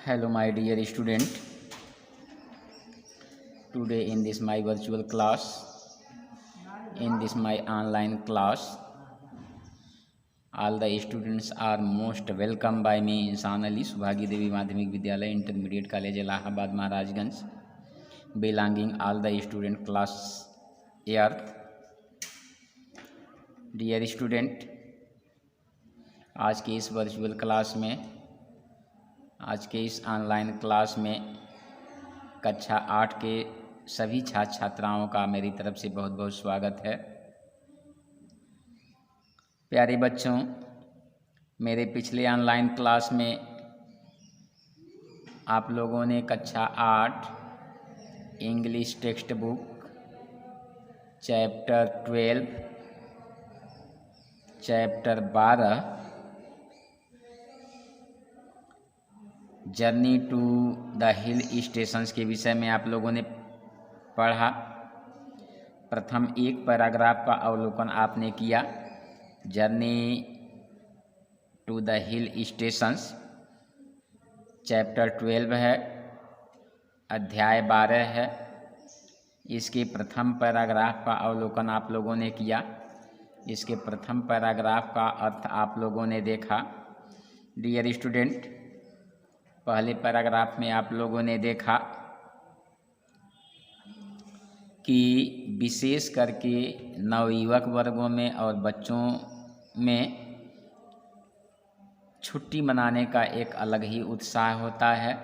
Hello my dear student, today in this my virtual class, in this my online class, all the students are most welcome by me इंसान अली सुभागी देवी माध्यमिक विद्यालय intermediate college Allahabad Maharajganj, belonging all the student class eighth. Dear student, आज के इस virtual class में, आज के इस ऑनलाइन क्लास में कक्षा 8 के सभी छात्र छात्राओं का मेरी तरफ से बहुत बहुत स्वागत है। प्यारे बच्चों, मेरे पिछले ऑनलाइन क्लास में आप लोगों ने कक्षा 8 English text book chapter 12 chapter 12 journey to the hill stations के विषय में आप लोगों ने पढ़ा। प्रथम एक पैराग्राफ का अवलोकन आपने किया। Journey to the hill stations chapter 12 है, अध्याय 12 है। इसके प्रथम पैराग्राफ का अवलोकन आप लोगों ने किया। इसके प्रथम पैराग्राफ का अर्थ आप लोगों ने देखा। डियर स्टूडेंट, पहले पैराग्राफ में आप लोगों ने देखा कि विशेष करके नवयुवक वर्गों में और बच्चों में छुट्टी मनाने का एक अलग ही उत्साह होता है,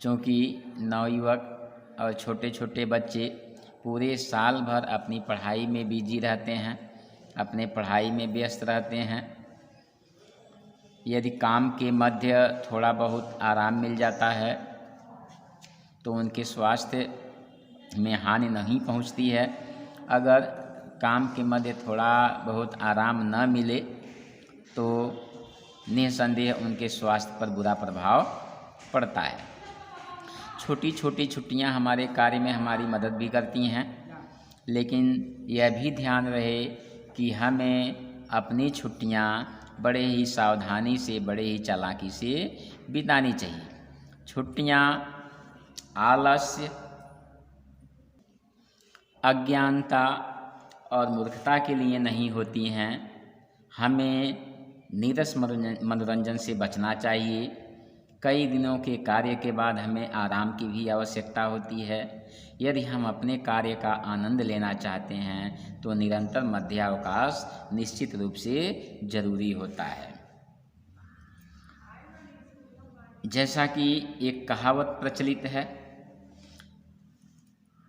क्योंकि नवयुवक और छोटे छोटे बच्चे पूरे साल भर अपनी पढ़ाई में बिजी रहते हैं, अपने पढ़ाई में व्यस्त रहते हैं। यदि काम के मध्य थोड़ा बहुत आराम मिल जाता है तो उनके स्वास्थ्य में हानि नहीं पहुंचती है। अगर काम के मध्य थोड़ा बहुत आराम न मिले तो निस्संदेह उनके स्वास्थ्य पर बुरा प्रभाव पड़ता है। छोटी छोटी छुट्टियां हमारे कार्य में हमारी मदद भी करती हैं, लेकिन यह भी ध्यान रहे कि हमें अपनी छुट्टियां बड़े ही सावधानी से, बड़े ही चालाकी से बितानी चाहिए। छुट्टियां आलस्य, अज्ञानता और मूर्खता के लिए नहीं होती हैं। हमें नीरस मनोरंजन से बचना चाहिए। कई दिनों के कार्य के बाद हमें आराम की भी आवश्यकता होती है। यदि हम अपने कार्य का आनंद लेना चाहते हैं तो निरंतर मध्यावकाश निश्चित रूप से जरूरी होता है। जैसा कि एक कहावत प्रचलित है,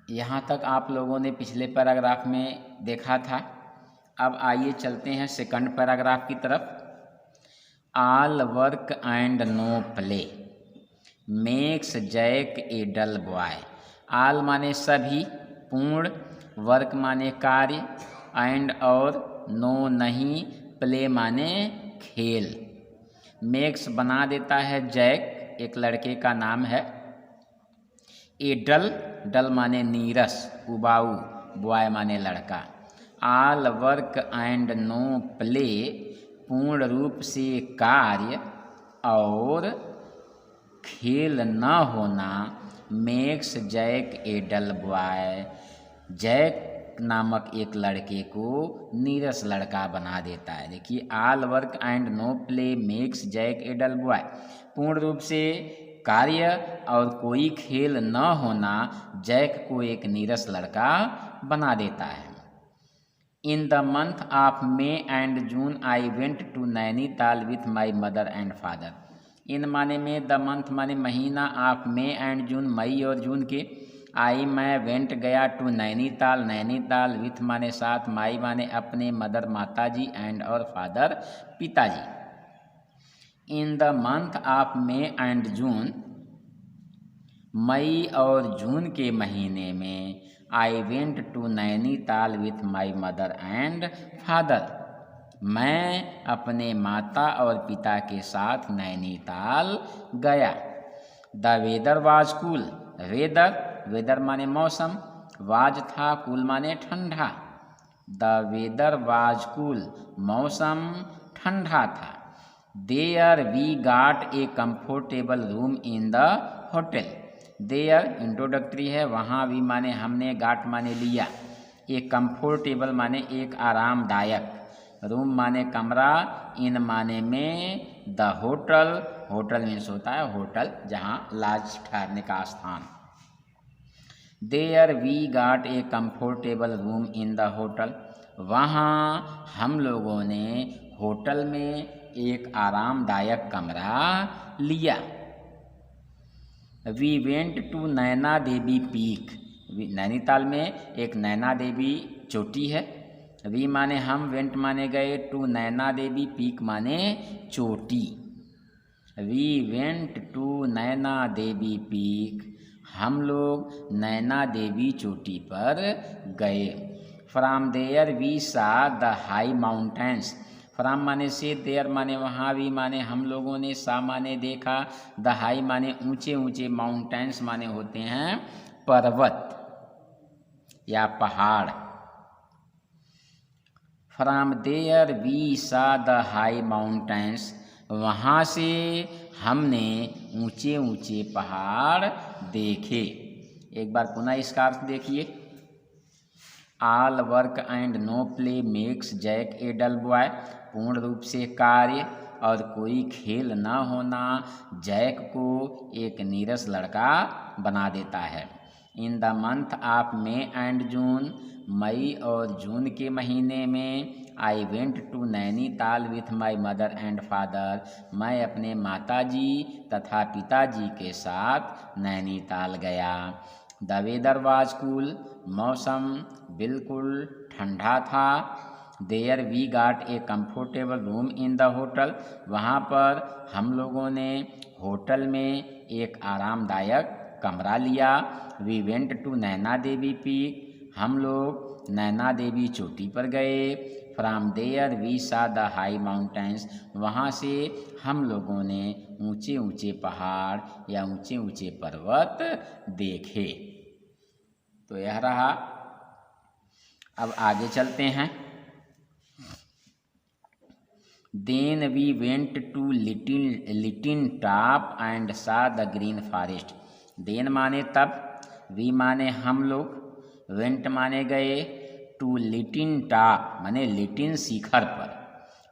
यहाँ तक आप लोगों ने पिछले पैराग्राफ में देखा था। अब आइए चलते हैं सेकंड पैराग्राफ की तरफ। All work and no play makes Jack a dull boy. All माने सभी, पूर्ण, वर्क माने कार्य, एंड और, नो नहीं, प्ले माने खेल। मेक्स बना देता है जैक, एक लड़के का नाम है। ए डल, डल माने नीरस, उबाऊ, बॉय माने लड़का। All work and no play, पूर्ण रूप से कार्य और खेल न होना, makes Jack a dull boy, Jack नामक एक लड़के को नीरस लड़का बना देता है। देखिए, all work and no play makes Jack a dull boy, पूर्ण रूप से कार्य और कोई खेल न होना जैक को एक नीरस लड़का बना देता है। In the month of May and June I went to Nainital with my mother and father. In माने में, द मंथ माने महीना, ऑफ मे एंड जून मई और जून के, आई मैं, वेंट गया, टू नैनीताल नैनीताल, विथ माने साथ, माई माने अपने, मदर माताजी, एंड और फादर पिताजी। In the month of May and June, मई और जून के महीने में, I went to Nainital with my mother and father, मैं अपने माता और पिता के साथ नैनीताल गया। The weather was cool, weather, weather माने मौसम, वाज था, कूल माने ठंडा। द वेदर वाज कूल, मौसम ठंडा था। There we got a comfortable room in the hotel. There introductory है, वहाँ भी माने हमने, गाट माने लिया, एक कंफर्टेबल माने एक आरामदायक, रूम माने कमरा, इन माने में, द होटल, होटल मीन्स होता है होटल जहाँ लॉज ठहरने का स्थान। There we got a comfortable room in the hotel, वहाँ हम लोगों ने होटल में एक आरामदायक कमरा लिया। We went to Naina Devi peak, Nainital में एक नैना देवी चोटी है। वी माने हम, वेंट माने गए, टू नैना देवी पीक माने चोटी। We went to Naina Devi peak, हम लोग नैना देवी चोटी पर गए। From there we saw the high mountains, from माने से, देयर माने वहाँ, भी माने हम लोगों ने, सा माने देखा, द हाई माने ऊंचे ऊंचे, माउंटेन्स माने होते हैं पर्वत या पहाड़। From there we saw the high mountains, वहाँ से हमने ऊंचे ऊंचे पहाड़ देखे। एक बार पुनः इसका अर्थ देखिए। All work and no play makes Jack a dull boy, पूर्ण रूप से कार्य और कोई खेल न होना जैक को एक नीरस लड़का बना देता है। In the month of May and June, मई और जून के महीने में, I went to Nainital with my mother and father, मैं अपने माताजी तथा पिताजी के साथ नैनीताल गया। द वेदर वाज कूल, मौसम बिल्कुल ठंडा था। There we got a comfortable room in the hotel, वहाँ पर हम लोगों ने होटल में एक आरामदायक कमरा लिया। We went to Naina Devi peak, हम लोग नैना देवी चोटी पर गए। From there we saw the high mountains, वहाँ से हम लोगों ने ऊंचे ऊंचे पहाड़ या ऊंचे ऊंचे पर्वत देखे। तो यह रहा। अब आगे चलते हैं। देन वी वेंट टू लिटिन top and saw the green forest, then माने तब, वी माने हम लोग, वेंट माने गए, टू लिटिन टॉप माने लिटिन शिखर पर,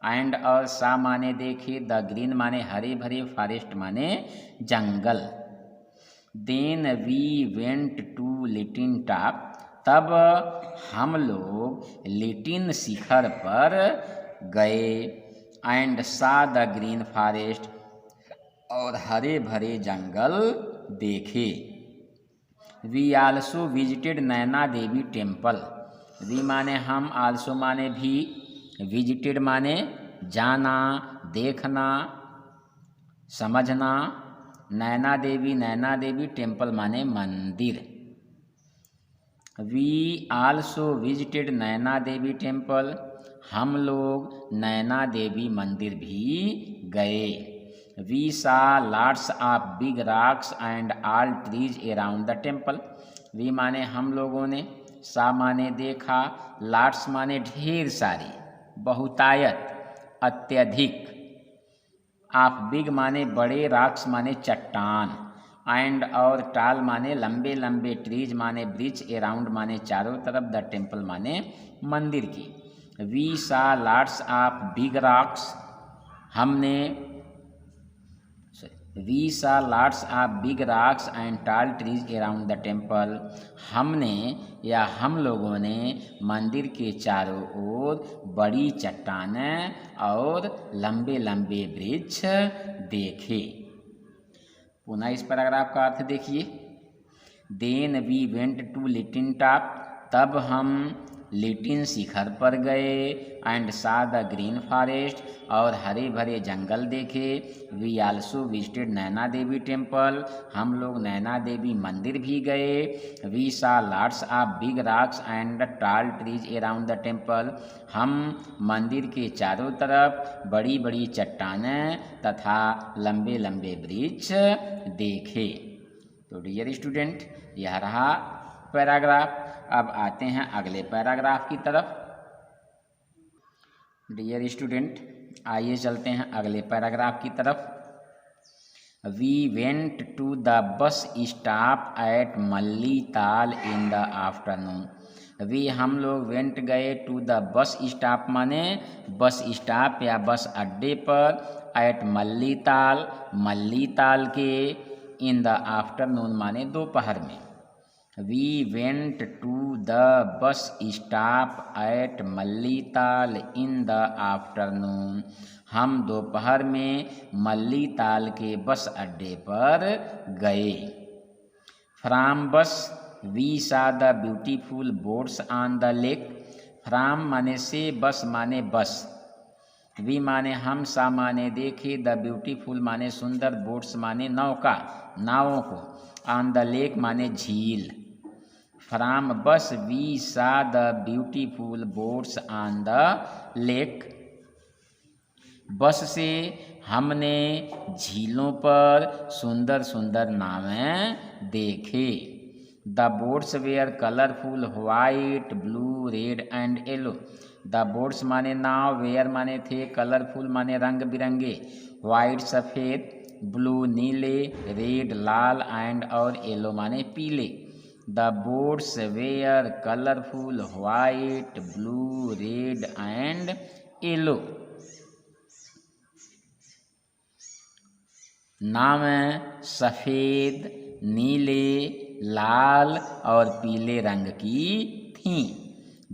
एंड और सा माने देखे, द ग्रीन माने हरे भरे, फॉरेस्ट माने जंगल। देन वी वेंट टू लिटिन टॉप, तब हम लोग लिटिन शिखर पर गए, and saw the green forest, और हरे भरे जंगल देखे। We also visited Naina Devi temple, we माने हम, आल्सो माने भी, विजिटेड माने जाना, देखना, समझना, नैना देवी टेम्पल माने मंदिर। We also visited Naina Devi temple, हम लोग नैना देवी मंदिर भी गए। We saw lots of big rocks and all trees around the temple, we माने हम लोगों ने, सा माने देखा, लॉट्स माने ढेर सारी, बहुतायत, अत्यधिक, ऑफ बिग माने बड़े, रॉक्स माने चट्टान, एंड और टाल माने लंबे लंबे, ट्रीज माने वृक्ष, अराउंड माने चारों तरफ, द टेम्पल माने मंदिर की। We saw lots of big rocks, हमने, we saw lots of big rocks and tall trees around the temple, हमने या हम लोगों ने मंदिर के चारों ओर बड़ी चट्टानें और लंबे लंबे वृक्ष देखे। पुनः इस पैराग्राफ का अर्थ देखिए। देन वी वेंट टू लिटिन टॉप, तब हम लिटिन शिखर पर गए, and saw the green forest, और हरे भरे जंगल देखे। We also visited Naina Devi temple, हम लोग नैना देवी मंदिर भी गए। We saw lots of big rocks and tall trees around the temple, हम मंदिर के चारों तरफ बड़ी बड़ी चट्टानें तथा लंबे लंबे वृक्ष देखे। तो डियर स्टूडेंट, यह रहा पैराग्राफ। अब आते हैं अगले पैराग्राफ की तरफ। डियर स्टूडेंट, आइए चलते हैं अगले पैराग्राफ की तरफ। We went to the bus stop at Mallital in the afternoon. We हम लोग वेंट गए टू द बस स्टॉप माने बस स्टॉप या बस अड्डे पर, एट मल्लीताल मल्लीताल के, इन द आफ्टरनून माने दोपहर में। We went to the bus stop at Mallital in the afternoon. हम दोपहर में मल्लीताल के बस अड्डे पर गए। From bus we saw the beautiful boats on the lake. From माने से, बस माने बस, वी माने हम, सा माने देखे, द ब्यूटीफुल माने सुंदर, बोट्स माने नौका, नावों को, ऑन द लेक माने झील। From bus we saw the beautiful boats on the lake. Bus से हमने झीलों पर सुंदर सुंदर नावें देखे। The boats were colourful white blue red and yellow. The boats माने नाव, वेयर माने थे, कलरफुल माने रंग बिरंगे, वाइट सफ़ेद, ब्लू नीले, रेड लाल एंड और येलो माने पीले। The boats were colourful white blue red and yellow. नावें सफ़ेद, नीले, लाल और पीले रंग की थीं।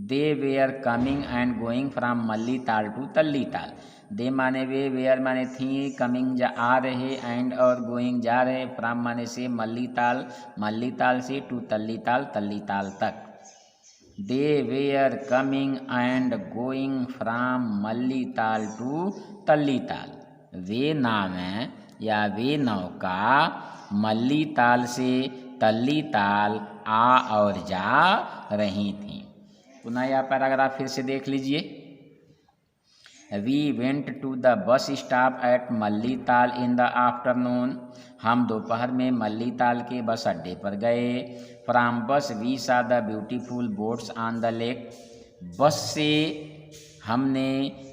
They were coming and going from Mallital to Tallital. They माने वे, वेयर माने थी, कमिंग आ रहे, एंड और गोइंग जा रहे, फ्राम माने से, मल्लीताल मल्लीताल से, टू तल्लीताल तल्लीताल तक। They were coming and going from Mallital to Tallital. वे नावें या वे नौका मल्लीताल से तल्लीताल आ और जा रही थीं। पुनः यह पैराग्राफ फिर से देख लीजिए। We went to the bus stop at Mallital in the afternoon. हम दोपहर में मल्लीताल के बस अड्डे पर गए। From bus we saw the beautiful boats on the lake. Bus से हमने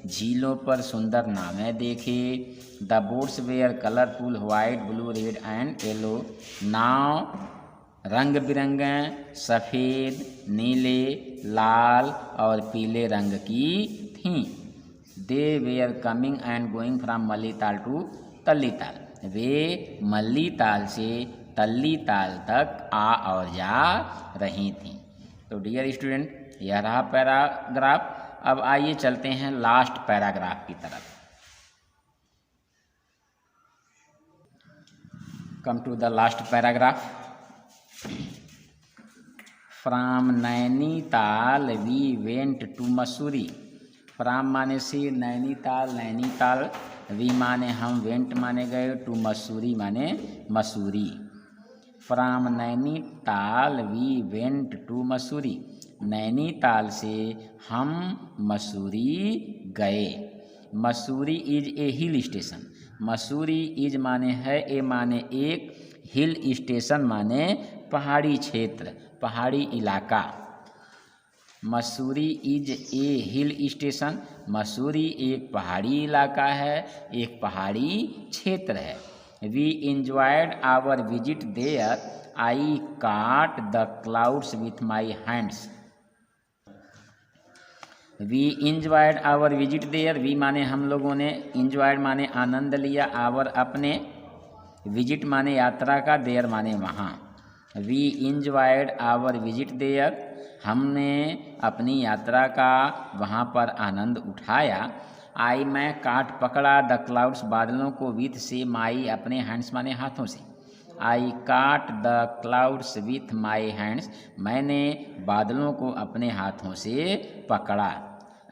झीलों पर सुंदर नावें देखे। The boats were colourful white blue red and yellow. नाव रंग बिरंगे, सफ़ेद, नीले, लाल और पीले रंग की थीं। They were coming and going from Mallital to Tallital. वे मल्लीताल से तल्लीताल तक आ और जा रही थीं। तो डियर स्टूडेंट, यह रहा पैराग्राफ। अब आइए चलते हैं लास्ट पैराग्राफ की तरफ। Come to the last paragraph. From Nainital we went to Mussoorie. From माने से, नैनीताल नैनीताल, वी माने हम, वेंट माने गए, टू मसूरी माने Mussoorie. From Nainital we went to Mussoorie. Nainital से हम मसूरी गए। Mussoorie is a hill station. Mussoorie is माने है, ए माने एक, हिल स्टेशन माने पहाड़ी क्षेत्र, पहाड़ी इलाका। Mussoorie is a hill station. Mussoorie एक पहाड़ी इलाका है, एक पहाड़ी क्षेत्र है। We enjoyed our visit there. I caught the clouds with my hands. We enjoyed our visit there. We माने हम लोगों ने, इंजॉयड माने आनंद लिया, आवर अपने, विजिट माने यात्रा का, देयर माने वहाँ। We enjoyed our visit there. हमने अपनी यात्रा का वहाँ पर आनंद उठाया। आई मैं काट पकड़ा, द क्लाउड्स बादलों को, विथ से माई अपने, हैंड्स माने हाथों से। आई caught the clouds with my hands. मैंने बादलों को अपने हाथों से पकड़ा।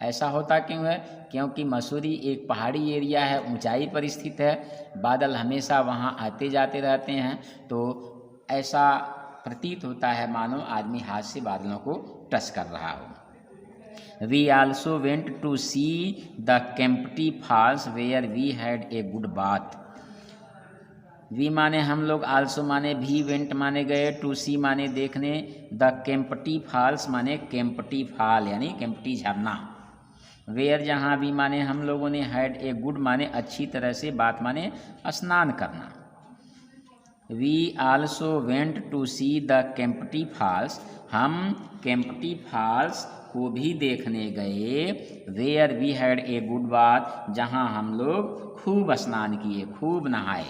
ऐसा होता क्यों है? क्योंकि मसूरी एक पहाड़ी एरिया है, ऊंचाई पर स्थित है, बादल हमेशा वहाँ आते जाते रहते हैं, तो ऐसा प्रतीत होता है मानो आदमी हाथ से बादलों को टच कर रहा हो। We also went to see the Kempty falls where we had a good bath. We माने हम लोग, आल्सो माने भी, वेंट माने गए, टू सी माने देखने, द केम्प्टी फॉल्स माने केम्प्टी फॉल यानी केम्प्टी झरना। वेयर जहाँ भी माने हम लोगों ने हैड ए गुड माने अच्छी तरह से, बात माने स्नान करना। We also went to see the Kempty falls, हम केम्प्टी फॉल्स को भी देखने गए। Where we had a good bath, जहाँ हम लोग खूब स्नान किए, खूब नहाए।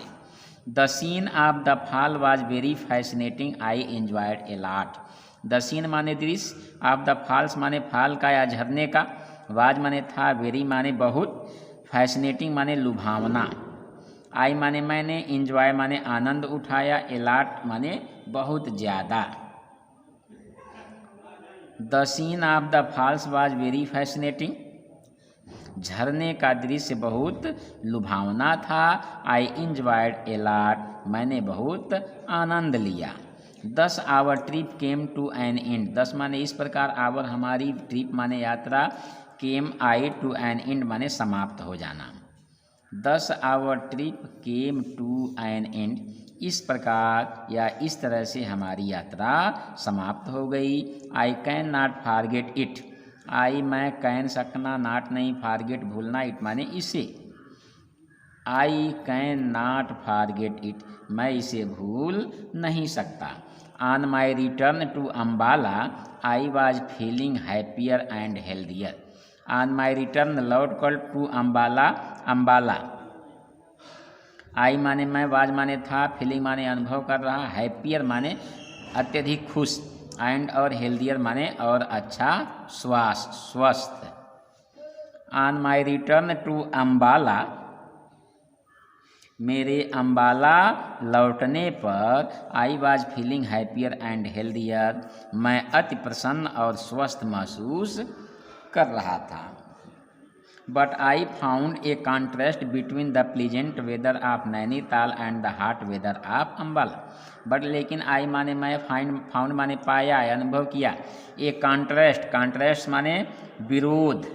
The scene of the fall was very fascinating, I enjoyed a lot. The scene माने दृश्य, ऑफ द फॉल्स माने फॉल का या झरने का, वाज माने था, वेरी माने बहुत, फैसिनेटिंग माने लुभावना, आई माने मैंने, एंजॉय माने आनंद उठाया, एलाट माने बहुत ज़्यादा। The scene of the falls was very fascinating, झरने का दृश्य बहुत लुभावना था। आई एंजॉयड एलाट, मैंने बहुत आनंद लिया। 10 our trip came to an end, 10 माने इस प्रकार, आवर हमारी, ट्रिप माने यात्रा, came I to an end माने समाप्त हो जाना। 10 our trip came to an end, इस प्रकार या इस तरह से हमारी यात्रा समाप्त हो गई। I can not forget it, I मैं, कैन सकना, नॉट नहीं, फारगेट भूलना, इट माने इसे। I can not forget it, मैं इसे भूल नहीं सकता। On my return to Ambala I was feeling happier and healthier. On my return लौट कर, टू अम्बाला, अम्बाला, आई माने मैं, वाज माने था, फीलिंग माने अनुभव कर रहा, हैप्पियर माने अत्यधिक खुश, एंड और हेल्दियर माने और अच्छा, स्वस्थ। On my return to Ambala, मेरे अम्बाला लौटने पर, I was feeling happier and healthier, मैं अति प्रसन्न और स्वस्थ महसूस कर रहा था। But I found a contrast between the pleasant weather of Nainital and the hot weather of Ambala. But लेकिन आई माने मैं, फाउंड माने पाया, अनुभव किया, ए कॉन्ट्रास्ट, कॉन्ट्रास्ट माने विरोध,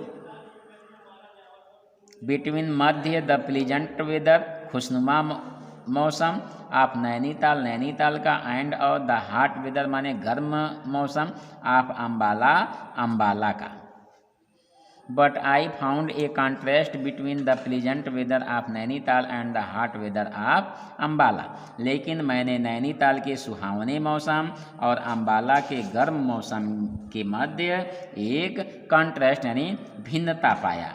बिटवीन मध्य, द प्लीजेंट वेदर खुशनुमा मौसम, ऑफ नैनीताल, नैनीताल का, एंड और द हॉट वेदर माने गर्म मौसम, ऑफ अम्बाला, अम्बाला का। But I found a contrast between the pleasant weather of Nainital and the hot weather of Ambala, लेकिन मैंने नैनीताल के सुहावने मौसम और अम्बाला के गर्म मौसम के मध्य एक कॉन्ट्रास्ट यानी भिन्नता पाया।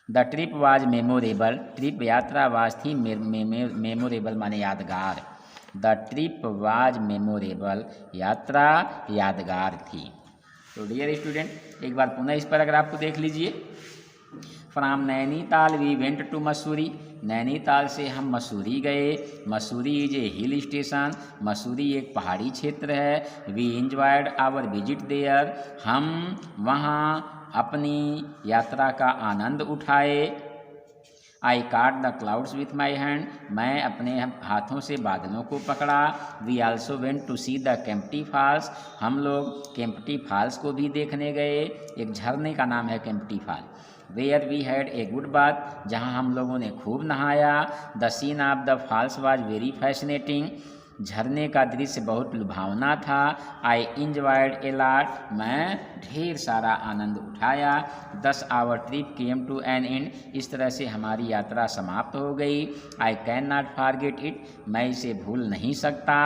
The trip was memorable, trip यात्रा वाज थी, मेमोरेबल माने यादगार। द ट्रिप वाज मेमोरेबल, यात्रा यादगार थी। तो डियर स्टूडेंट, एक बार पुनः इस पैराग्राफ को देख लीजिए। From Nainital we went to Mussoorie, Nainital से हम मसूरी गए। Mussoorie is a hill station, Mussoorie एक पहाड़ी क्षेत्र है। We enjoyed our visit there, हम वहाँ अपनी यात्रा का आनंद उठाए। I caught the clouds with my hand, मैं अपने हाथों से बादलों को पकड़ा। We also went to see the Kempty falls, हम लोग केम्प्टी फॉल्स को भी देखने गए, एक झरने का नाम है Kempty fall. Where we had a good bath, जहाँ हम लोगों ने खूब नहाया। The scene of the falls was very fascinating, झरने का दृश्य बहुत लुभावना था। आई एंजॉयड ए लॉट, मैं ढेर सारा आनंद उठाया। 10 our trip came to an end, इस तरह से हमारी यात्रा समाप्त हो गई। I can not forget it, मैं इसे भूल नहीं सकता।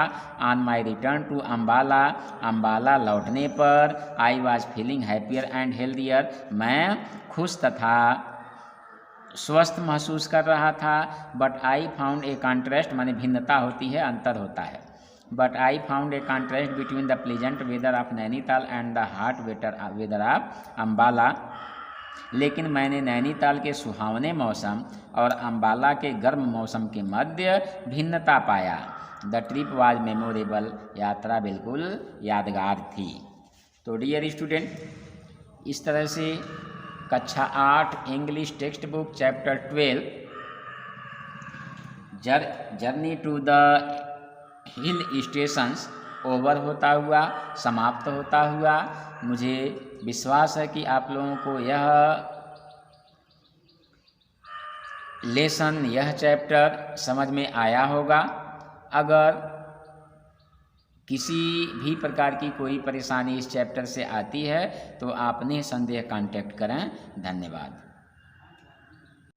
On my return to Ambala, Ambala लौटने पर। I was feeling happier and healthier, मैं खुश तथा स्वस्थ महसूस कर रहा था। But I found a contrast, माने भिन्नता होती है, अंतर होता है। But I found a contrast between the pleasant weather of Nainital and the hot weather of Ambala, लेकिन मैंने नैनीताल के सुहावने मौसम और अम्बाला के गर्म मौसम के मध्य भिन्नता पाया। द ट्रिप वाज मेमोरेबल, यात्रा बिल्कुल यादगार थी। तो डियर स्टूडेंट, इस तरह से कक्षा 8 English text book chapter 12 journey to the hill stations over होता हुआ, समाप्त होता हुआ। मुझे विश्वास है कि आप लोगों को यह लेसन, यह चैप्टर समझ में आया होगा। अगर किसी भी प्रकार की कोई परेशानी इस चैप्टर से आती है तो आप निसंदेह कांटेक्ट करें। धन्यवाद।